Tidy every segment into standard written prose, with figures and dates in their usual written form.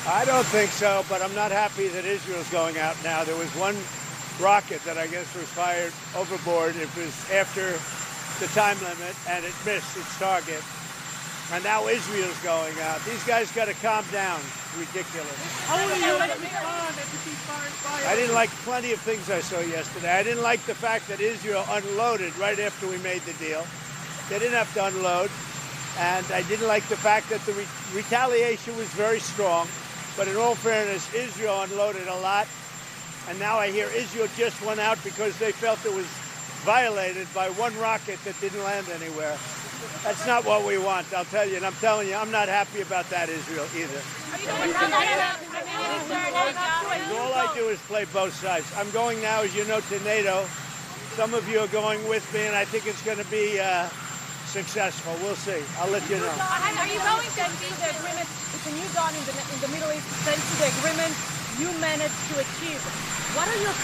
I don't think so, but I'm not happy that Israel's going out now. There was one rocket that I guess was fired overboard. It was after the time limit, and it missed its target. And now Israel's going out. These guys got to calm down. Ridiculous. How will you respond if you see fire? I didn't like plenty of things I saw yesterday. I didn't like the fact that Israel unloaded right after we made the deal. They didn't have to unload. And I didn't like the fact that the retaliation was very strong. But in all fairness, Israel unloaded a lot. And now I hear Israel just went out because they felt it was violated by one rocket that didn't land anywhere. That's not what we want, I'll tell you. And I'm telling you, I'm not happy about that, Israel, either. All I do is play both sides. I'm going now, as you know, to NATO. Some of you are going with me, and I think it's going to be successful. We'll see. I'll let you know. Are you going to see the agreement? It's a new dawn in the Middle East. Thanks to the agreement you managed to achieve. What are your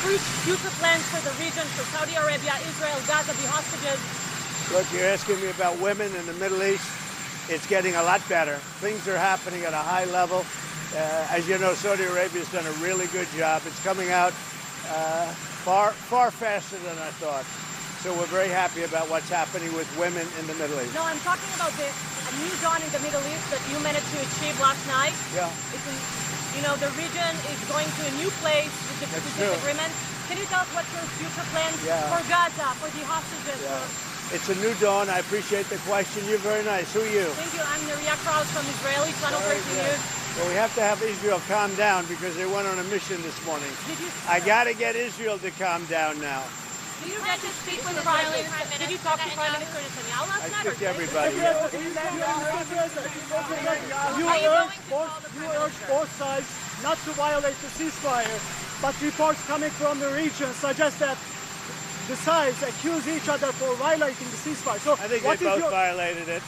future plans for the region, for Saudi Arabia, Israel, Gaza, the hostages? Look, you're asking me about women in the Middle East. It's getting a lot better. Things are happening at a high level. As you know, Saudi Arabia's done a really good job. It's coming out far faster than I thought. So we're very happy about what's happening with women in the Middle East. No, I'm talking about a new dawn in the Middle East that you managed to achieve last night. Yeah. The region is going to a new place with this agreement. Can you tell us what's your future plans for Gaza, for the hostages? Yeah. It's a new dawn. I appreciate the question. You're very nice. Who are you? Thank you. I'm Neria Kraus from Israeli Channel 13 News. Well, we have to have Israel calm down because they went on a mission this morning. I got to get Israel to calm down now. Did you get to speak with the Prime Minister? Did you talk to Prime Minister Netanyahu last night? I speak to everybody. You urge both sides not to violate the ceasefire, but reports coming from the region suggest that the sides accuse each other for violating the ceasefire. So I think they both violated it.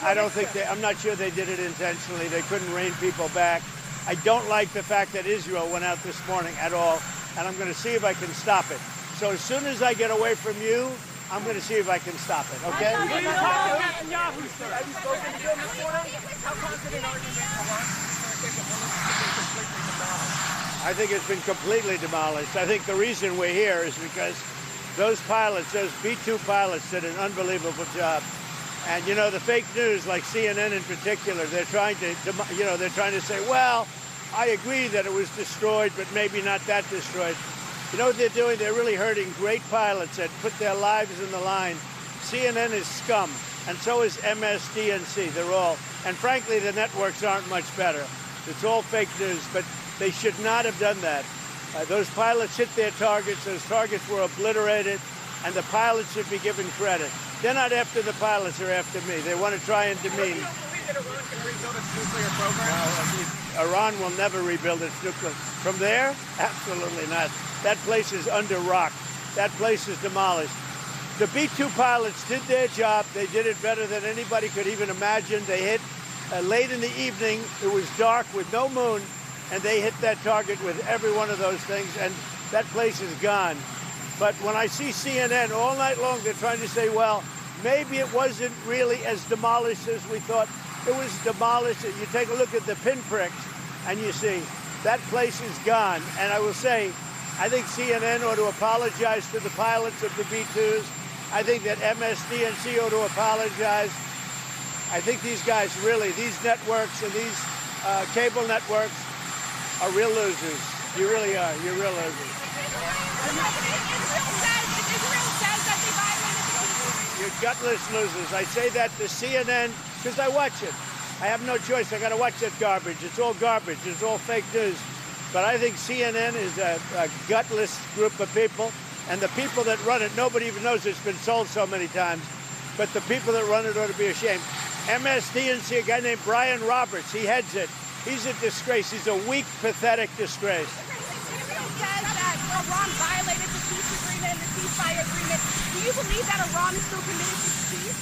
I don't think I'm not sure they did it intentionally. They couldn't rein people back. I don't like the fact that Israel went out this morning at all, and I'm going to see if I can stop it. So as soon as I get away from you, I'm going to see if I can stop it, okay? Have you spoken to him this morning? How confident are you that I think it's been completely demolished. I think the reason we're here is because those pilots, those B-2 pilots, did an unbelievable job. And, the fake news, like CNN in particular, they're trying to, they're trying to say, well, I agree that it was destroyed, but maybe not that destroyed. You know what they're doing? They're really hurting great pilots that put their lives in the line. CNN is scum, and so is MSDNC. They're all, and frankly, the networks aren't much better. It's all fake news, but they should not have done that. Those pilots hit their targets. Those targets were obliterated, and the pilots should be given credit. They're not after the pilots, they're after me. They want to try and demean. Do you believe that Iran can rebuild its nuclear program? Iran will never rebuild its nuclear. From there? Absolutely not. That place is under rock. That place is demolished. The B-2 pilots did their job. They did it better than anybody could even imagine. They hit late in the evening. It was dark with no moon, and they hit that target with every one of those things, and that place is gone. But when I see CNN all night long, they're trying to say, well, maybe it wasn't really as demolished as we thought. It was demolished. You take a look at the pinpricks, and you see that place is gone. And I will say, I think CNN ought to apologize to the pilots of the B-2s. I think that MSDNC ought to apologize. I think these guys really, these networks and these cable networks are real losers. You really are. You're real losers. You're gutless losers. I say that to CNN because I watch it. I have no choice. I got to watch that garbage. It's all garbage. It's all fake news. But I think CNN is a gutless group of people. And the people that run it, nobody even knows it's been sold so many times. But the people that run it ought to be ashamed. MSDNC, a guy named Brian Roberts, he heads it. He's a disgrace. He's a weak, pathetic disgrace. Israel says that Iran violated the peace agreement and the ceasefire agreement. Do you believe that Iran is still committed to peace?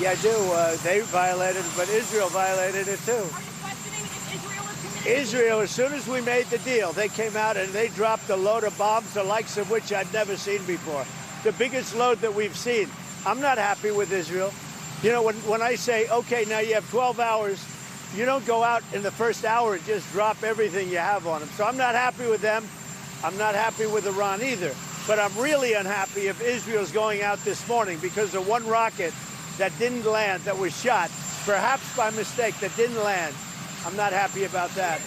Yeah, I do. They violated it, but Israel violated it too. Are you questioning if Israel is committed? Israel, as soon as we made the deal, they came out and they dropped a load of bombs, the likes of which I'd never seen before. The biggest load that we've seen. I'm not happy with Israel. You know, when I say, okay, now you have 12 hours, you don't go out in the first hour and just drop everything you have on them. So I'm not happy with them. I'm not happy with Iran either. But I'm really unhappy if Israel's going out this morning because of one rocket that didn't land, that was shot, perhaps by mistake, that didn't land. I'm not happy about that.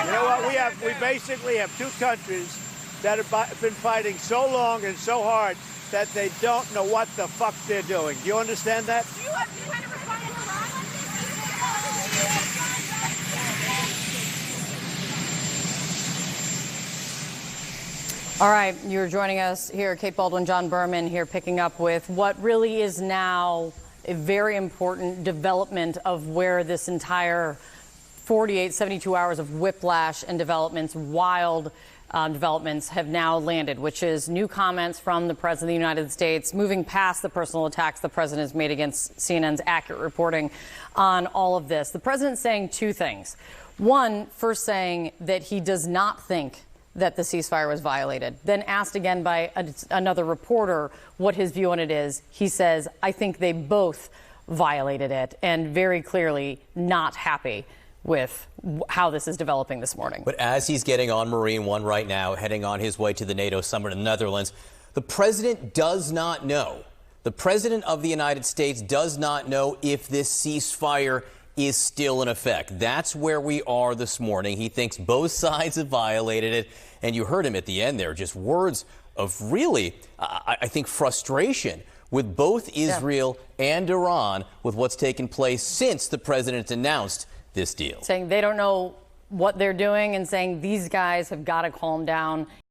You know what? We basically have two countries that have been fighting so long and so hard that they don't know what the fuck they're doing. Do you understand that? Do you have any kind of response to Iran? All right, you're joining us here, Kate Baldwin, John Berman here, picking up with what really is now a very important development of where this entire 48, 72 hours of whiplash and developments, wild developments have now landed, which is new comments from the President of the United States, moving past the personal attacks the President has made against CNN's accurate reporting on all of this. The President's saying two things. One, first saying that he does not think that the ceasefire was violated. Then asked again by another reporter what his view on it is, he says, I think they both violated it, and very clearly not happy with how this is developing this morning. But as he's getting on Marine One right now, heading on his way to the NATO summit in the Netherlands, the president does not know. The president of the United States does not know if this ceasefire is still in effect. That's where we are this morning. He thinks both sides have violated it. And you heard him at the end there, just words of really, I think, frustration with both Israel and Iran with what's taken place since the president announced this deal. Saying they don't know what they're doing and saying these guys have got to calm down.